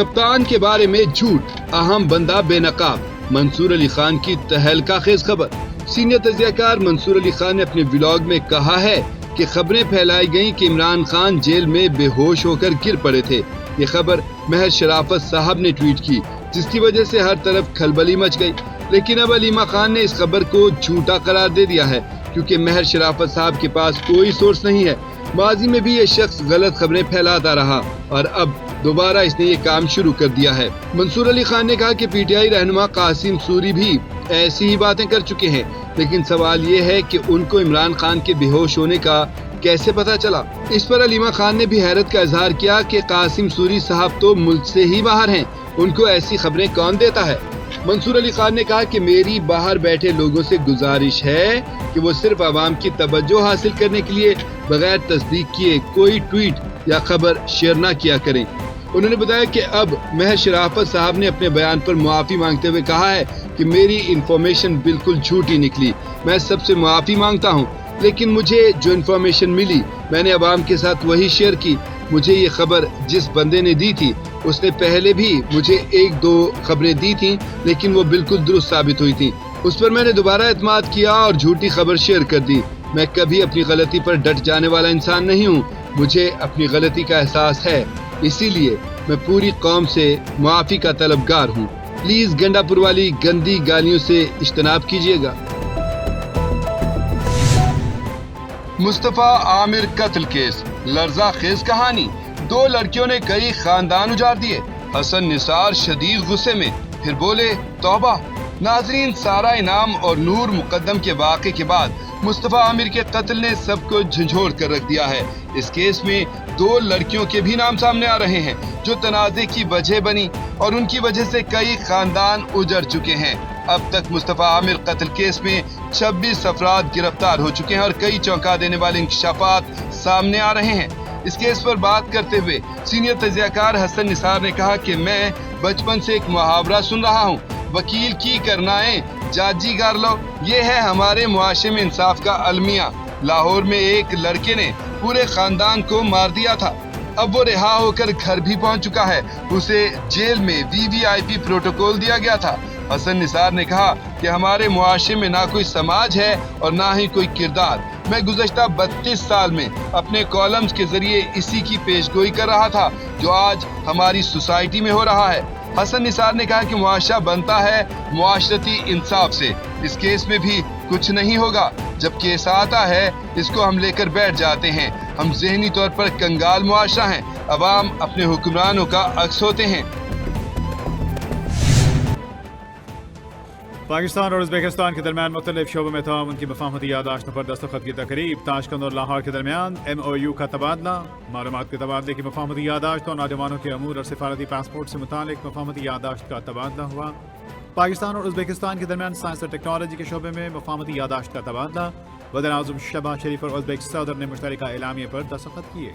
कप्तान के बारे में झूठ, अहम बंदा बेनकाब, मंसूर अली खान की तहलका खेज खबर। सीनियर तजियाकार मंसूर अली खान ने अपने व्लॉग में कहा है कि खबरें फैलाई गईं कि इमरान खान जेल में बेहोश होकर गिर पड़े थे। ये खबर महर शराफत साहब ने ट्वीट की, जिसकी वजह से हर तरफ खलबली मच गई। लेकिन अब अलीमा खान ने इस खबर को झूठा करार दे दिया है, क्योंकि महर शराफत साहब के पास कोई सोर्स नहीं है। माजी में भी ये शख्स गलत खबरें फैलाता रहा और अब दोबारा इसने ये काम शुरू कर दिया है। मंसूर अली खान ने कहा कि पीटीआई रहनुमा कासिम सूरी भी ऐसी ही बातें कर चुके हैं, लेकिन सवाल ये है कि उनको इमरान खान के बेहोश होने का कैसे पता चला। इस पर अलीमा खान ने भी हैरत का इजहार किया कि कासिम सूरी साहब तो मुल्क से ही बाहर हैं, उनको ऐसी खबरें कौन देता है। मंसूर अली खान ने कहा कि मेरी बाहर बैठे लोगों से गुजारिश है कि वो सिर्फ आवाम की तवज्जो हासिल करने के लिए बगैर तस्दीक किए कोई ट्वीट या खबर शेयर न किया करें। उन्होंने बताया कि अब महर शराफत साहब ने अपने बयान पर मुआफ़ी मांगते हुए कहा है कि मेरी इंफॉर्मेशन बिल्कुल झूठी निकली, मैं सबसे मुआफ़ी मांगता हूँ, लेकिन मुझे जो इंफॉर्मेशन मिली मैंने अवाम के साथ वही शेयर की। मुझे ये खबर जिस बंदे ने दी थी उसने पहले भी मुझे 1-2 खबरें दी थी, लेकिन वो बिल्कुल दुरुस्त साबित हुई थी। उस पर मैंने दोबारा एतमाद किया और झूठी खबर शेयर कर दी। मैं कभी अपनी गलती पर डट जाने वाला इंसान नहीं हूँ, मुझे अपनी गलती का एहसास है, इसीलिए मैं पूरी कौम से मुआफ़ी का तलबगार हूँ। प्लीज गंडापुर वाली गंदी गालियों से इज्तनाब कीजिएगा। मुस्तफा आमिर कत्ल केस, लर्जा खेज कहानी, 2 लड़कियों ने कई खानदान उजाड़ दिए। हसन निसार शदीद गुस्से में, फिर बोले तौबा। नाजरीन, सारा इनाम और नूर मुकद्दम के वाक़े के बाद मुस्तफा आमिर के कत्ल ने सबको झंझोड़ कर रख दिया है। इस केस में 2 लड़कियों के भी नाम सामने आ रहे हैं जो तनाज़े की वजह बनी और उनकी वजह से कई खानदान उजड़ चुके हैं। अब तक मुस्तफा आमिर कत्ल केस में 26 अफराद गिरफ्तार हो चुके हैं और कई चौंका देने वाले इंकशाफात सामने आ रहे हैं। इस केस पर बात करते हुए सीनियर तजियाकार हसन निसार ने कहा कि मैं बचपन से एक मुहावरा सुन रहा हूँ, वकील की करनाए जाजी गार लो। ये है हमारे मुआशरे में इंसाफ का अलमिया। लाहौर में एक लड़के ने पूरे खानदान को मार दिया था, अब वो रिहा होकर घर भी पहुंच चुका है। उसे जेल में वीवीआईपी प्रोटोकॉल दिया गया था। हसन निसार ने कहा कि हमारे मुआशरे में ना कोई समाज है और ना ही कोई किरदार। मैं गुज़श्ता 32 साल में अपने कॉलम्स के जरिए इसी की पेशगोई कर रहा था जो आज हमारी सोसाइटी में हो रहा है। हसन निसार ने कहा कि मुआशरा बनता है मुआशरती इंसाफ से। इस केस में भी कुछ नहीं होगा, जब केस आता है इसको हम लेकर बैठ जाते हैं। हम ज़हनी तौर पर कंगाल मुआशरा हैं, अवाम अपने हुक्मरानों का अक्स होते हैं। पाकिस्तान और उज़्बेकिस्तान के दरमियान मुख्तलिफ शोबों में ताउन की मफ़ाहमती याददाश्तों पर दस्तखत की तकरीब। ताशकंद और लाहौर के दरमियान MOU का तबादला, मालूमात के तबादले की मफ़ाहमती याददाश्त और नौजवानों के अमूर और सिफारती पासपोर्ट से मुतालिक मफ़ाहमती याददाश्त का तबादला हुआ। पाकिस्तान और उज़्बेकिस्तान के दरमियान साइंस और टेक्नोलॉजी के शोबे में मफ़ाहमती याददाश्त का तबादला। वज़ीर-ए-आज़म शहबाज शरीफ और उज़्बेक सदर ने मुश्तरका एलामिया पर दस्तखत किए।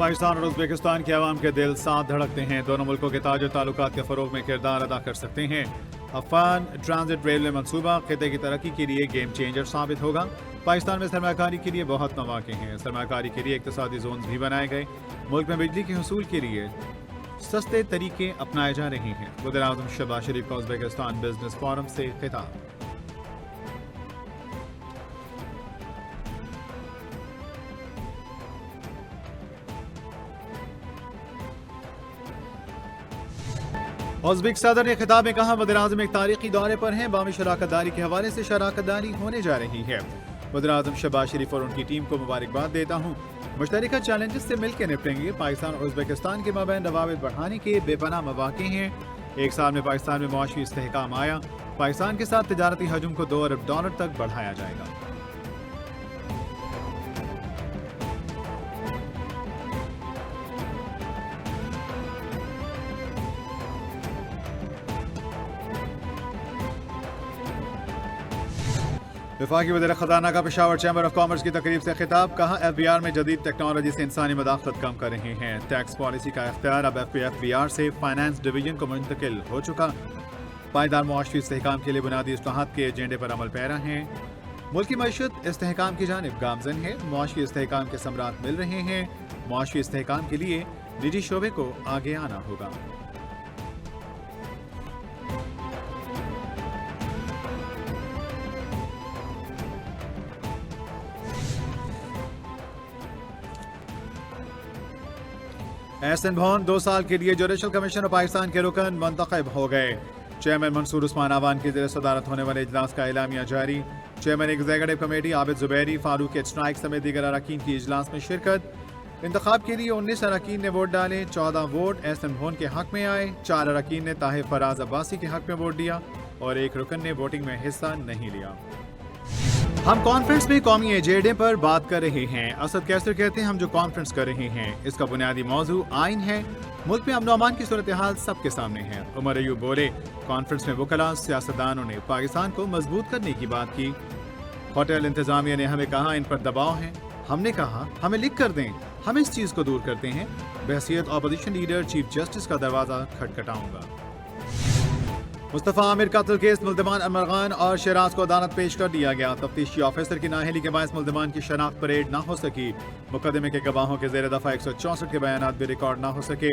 पाकिस्तान और उज़्बेकिस्तान के अवाम के दिल साथ धड़कते हैं, दोनों मुल्कों के ताज और ताल्लुकात के फ़रोग़ में किरदार अदा कर सकते हैं। अफगान ट्रांजिट रेलवे मंसूबा खिते की तरक्की के लिए गेम चेंजर साबित होगा। पाकिस्तान में सरमाकारी के लिए बहुत मौके हैं। सरमाकारी के लिए इक़्तिसादी जोन भी बनाए गए। मुल्क में बिजली के हसूल के लिए सस्ते तरीके अपनाए जा रहे हैं। वज़ीर-ए-आज़म शहबाज शरीफ का उज़्बेकिस्तान बिजनेस फोरम से खिताब। उज़्बेक सदर ने खिताब में कहा, वज़ीर-ए-आज़म एक तारीखी दौरे पर हैं, बामी शराकतदारी के हवाले से शराकतदारी होने जा रही है। वज़ीर-ए-आज़म शहबाज शरीफ और उनकी टीम को मुबारकबाद देता हूँ। मुश्तरका चैलेंजेस से मिलकर निपटेंगे। पाकिस्तान और उज़्बेकिस्तान के माबैन रवाबित बढ़ाने के बेपनाह मौके हैं। एक साल में पाकिस्तान में मुआशी इस्तेहकाम आया। पाकिस्तान के साथ तिजारती हजम को $2 अरब तक बढ़ाया जाएगा। वफाकी वज़ीर ख़ज़ाना का पेशावर चैम्बर ऑफ कॉमर्स की तकरीब से खिताब, कहा FBI में जदीद टेक्नोलॉजी से इंसानी मदाखलत कम कर रहे हैं। टैक्स पॉलिसी का इख्तियार अब FBI से फाइनेंस डिवीजन को मुंतकिल हो चुका। पायदार मुआशी इस्तेहकाम के लिए बुनियादी इस्लाहात के एजेंडे पर अमल पैरा हैं। मुल्क की मईशत इस्तेहकाम की जानिब गामजन है। मुआशी इस्तेहकाम के समरात मिल रहे हैं। मुआशी इस्तेहकाम के लिए निजी शोबे को आगे आना होगा। एहसन भवन 2 साल के लिए जुडिशल कमीशन ऑफ पाकिस्तान के रुकन मुंतखब हो गए। चेयरमैन मंसूर उस्मान आवान की ज़ेर सदारत होने वाले इजलास का एलामिया जारी। Chairman executive committee Abid Zubairi, Farooq strike समेत दीगर अरकान की इजलास में शिरकत। इंतखाब के लिए 19 अरकान ने वोट डाले। 14 वोट एहसन भवन के हक में आए। 4 अरकान ने ताहिर फराज अब्बासी के हक में वोट दिया और 1 रुकन ने वोटिंग में हिस्सा नहीं लिया। हम कॉन्फ्रेंस में कौमी एजेंडे पर बात कर रहे हैं। असद कैसर कहते हैं हम जो कॉन्फ्रेंस कर रहे हैं इसका बुनियादी मौजू आइन है। मुल्क में अमन अमान की सूरत हाल सबके सामने है। उमर अयूब बोले, कॉन्फ्रेंस में वकला सियासतदानों ने पाकिस्तान को मजबूत करने की बात की। होटल इंतजामिया ने हमें कहा इन पर दबाव है। हमने कहा हमें लिख कर दें, हम इस चीज को दूर करते हैं। बहसीयत अपोजिशन लीडर चीफ जस्टिस का दरवाजा खटखटाऊंगा। मुस्तफ़ा आमिर कत्ल केस मुल्ज़िमान अमर खान और शहराज को अदालत पेश कर दिया गया। तफ्तीशी ऑफिसर की नाअहली के बायस मुल्ज़िमान की शनाख्त परेड न हो सकी। मुकदमे के गवाहों के ज़ेर दफ़ा 164 के बयानात भी रिकॉर्ड न हो सके।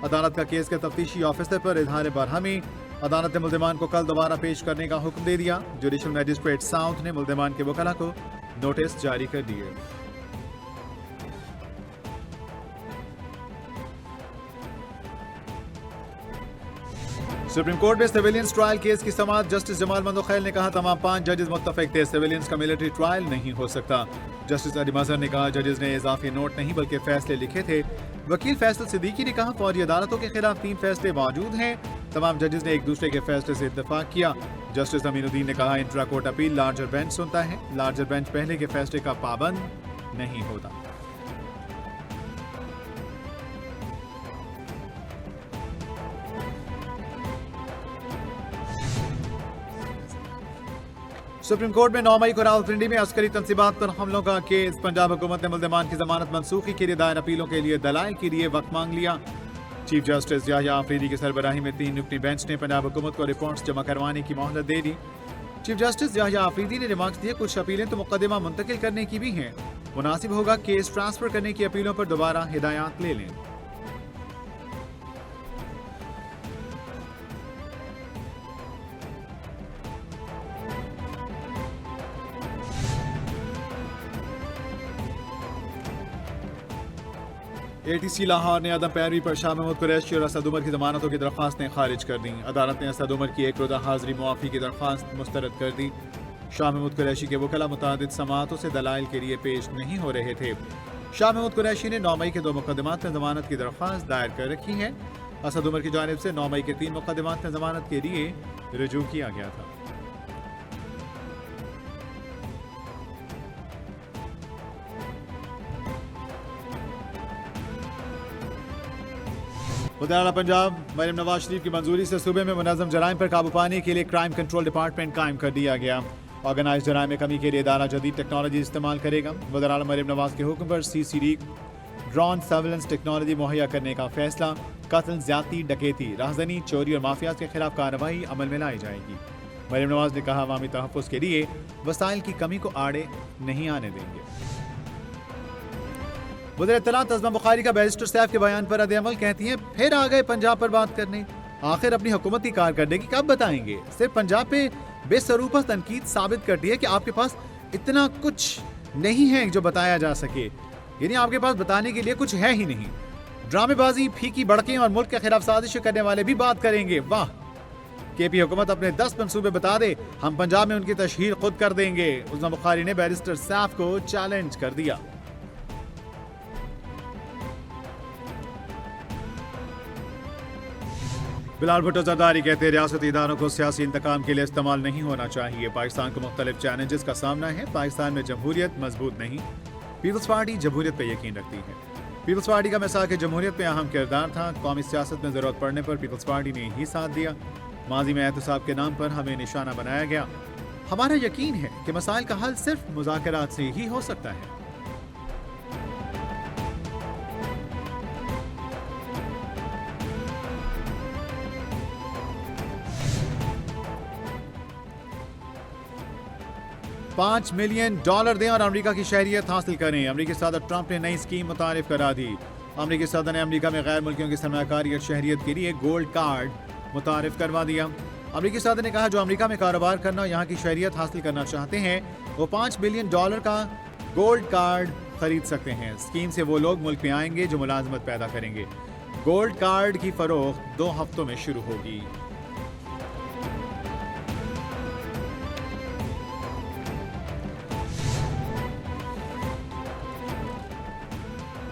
अदालत का केस के तफ्तीशी ऑफिसर पर इजहार बरहमी। अदालत ने मुल्ज़िमान को कल दोबारा पेश करने का हुक्म दे दिया। जुडिशल मजिस्ट्रेट साउथ ने मुल्ज़िमान के वकला को नोटिस जारी कर दिए। सुप्रीम कोर्ट में सिविलियंस ट्रायल केस की समाअत जस्टिस जमाल मंदोखैल ने कहा तमाम 5 जजेस मुत्तफिक थे सिविलियंस का मिलिट्री ट्रायल नहीं हो सकता। जस्टिस अली मजहर ने कहा जजेस ने इजाफी नोट नहीं बल्कि फैसले लिखे थे। वकील फैसल सिद्दीकी ने कहा फौजी अदालतों के खिलाफ 3 फैसले मौजूद हैं। तमाम जजेस ने एक दूसरे के फैसले से इत्तेफाक किया। जस्टिस अमीनुद्दीन ने कहा intra court appeal larger bench सुनता है। लार्जर बेंच पहले के फैसले का पाबंद नहीं होता। सुप्रीम कोर्ट में 9 मई को रावलपिंडी में अस्करी तंसीबात पर हमलों का केस। पंजाब हुकूमत ने मुल्ज़िमान की जमानत मनसूखी के लिए दायर अपीलों के लिए दलाइल के लिए वक्त मांग लिया। चीफ जस्टिस याह्या आफरीदी की सरबराही में 3 रुकनी बेंच ने पंजाब हुकूमत को रिपोर्ट्स जमा करवाने की मोहलत दे दी। चीफ जस्टिस याह्या आफरीदी ने रिमार्क्स दिए कुछ अपीलें तो मुकदमा मुंतकिल करने की भी हैं। मुनासिब होगा केस ट्रांसफर करने की अपीलों पर दोबारा हिदायत ले लें। ATC लाहौर ने अदम पैरवी पर शाह महमूद कुरैशी और असद उमर की जमानतों की दरख्वास्तें खारिज कर दी। अदालत ने असद उमर की 1 रोज़ा हाजिरी मुआफ़ी की दरख्वास्त मुस्तरद कर दी। शाह महमूद कुरैशी के वकला मुतादिद समाअतों से दलाइल के लिए पेश नहीं हो रहे थे। शाह महमूद कुरैशी ने 9 मई के 2 मुकदमात में जमानत की दरख्वास्त दायर कर रखी है। असद उमर की जानिब से 9 मई के 3 मुकदमात में जमानत के लिए रुजू किया गया था। वज़ीर-ए-आला पंजाब मरीम नवाज शरीफ की मंजूरी से सूबे में मुनज़्ज़म जराइम पर काबू पाने के लिए क्राइम कंट्रोल डिपार्टमेंट कायम कर दिया गया। ऑर्गेनाइज जराइम में कमी के लिए इदारा जदीद टेक्नोलॉजी इस्तेमाल करेगा। वज़ीर-ए-आला मरीम नवाज के हुक्म पर CCD ड्रोन सर्विलेंस टेक्नोलॉजी मुहैया करने का फैसला। कत्ल, ज्यादती, डकैती, राहज़नी, चोरी और माफियाज के खिलाफ कार्रवाई अमल में लाई जाएगी। मरीम नवाज ने कहा अवामी तहफ़्फ़ुज़ के लिए वसाइल की कमी को आड़े नहीं आने देंगे। वज़ीर इत्तलात अज़मा बुखारी का बैरिस्टर सैफ के बयान पर रद्द-ए-अमल, कहती हैं फिर आ गए पंजाब पर बात करने। आखिर अपनी हुकूमत की कारकर्दगी कब बताएंगे? सिर्फ पंजाब पे बेसरूपा तनकीद साबित करती है कि आपके पास इतना कुछ नहीं है जो बताया जा सके। यानी आपके पास बताने के लिए कुछ है ही नहीं। ड्रामेबाजी, फीकी बड़कें और मुल्क के खिलाफ साजिश करने वाले भी बात करेंगे। वाह! KP हुकूमत अपने 10 मंसूबे बता दे, हम पंजाब में उनकी तशहीर खुद कर देंगे। अज़मा बुखारी ने बैरिस्टर सैफ को चैलेंज कर दिया। बिलाल भुट्टो जरदारी कहते हैं रियासती इदारों को सियासी इंतकाम के लिए इस्तेमाल नहीं होना चाहिए। पाकिस्तान को मुख्तलिफ चैलेंजेस का सामना है। पाकिस्तान में जमहूरियत मजबूत नहीं। पीपल्स पार्टी जमहूरियत पर यकीन रखती है। पीपल्स पार्टी का मिसाक जमहूरियत में अहम किरदार था। कौमी सियासत में ज़रूरत पड़ने पर पीपल्स पार्टी ने ही साथ दिया। माजी में एहतसाब के नाम पर हमें निशाना बनाया गया। ہمارا یقین ہے کہ مسائل کا حل صرف مذاکرات سے ہی ہو سکتا ہے۔ $5 ملین دیں اور امریکہ کی شہریت حاصل کریں۔ امریکی صدر ٹرمپ نے نئی اسکیم متعارف کرا دی۔ امریکی صدر نے امریکہ میں غیر ملکیوں کی سرمایہ کاری اور شہریت کے لیے گولڈ کارڈ متعارف کروا دیا۔ امریکی صدر نے کہا جو امریکہ میں کاروبار کرنا اور یہاں کی شہریت حاصل کرنا چاہتے ہیں وہ $5 بلین کا گولڈ کارڈ خرید سکتے ہیں۔ اسکیم سے وہ لوگ ملک میں آئیں گے جو ملازمت پیدا کریں گے۔ گولڈ کارڈ کی فروخت 2 ہفتوں میں شروع ہوگی۔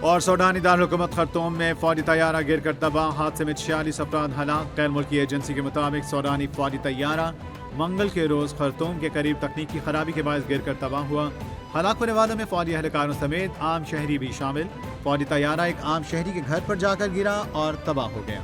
اور سوڈانی دارالحکومت خرطوم میں فوجی طیارہ گر کر تباہ، حادثے میں 46 افراد ہلاک۔ غیر ملکی ایجنسی کے مطابق سوڈانی فوجی طیارہ منگل کے روز خرطوم کے قریب تکنیکی خرابی کے باعث گر کر تباہ ہوا۔ ہلاک ہونے والوں میں فوجی اہلکاروں سمیت عام شہری بھی شامل۔ فوجی طیارہ ایک عام شہری کے گھر پر جا کر گرا اور تباہ ہو گیا۔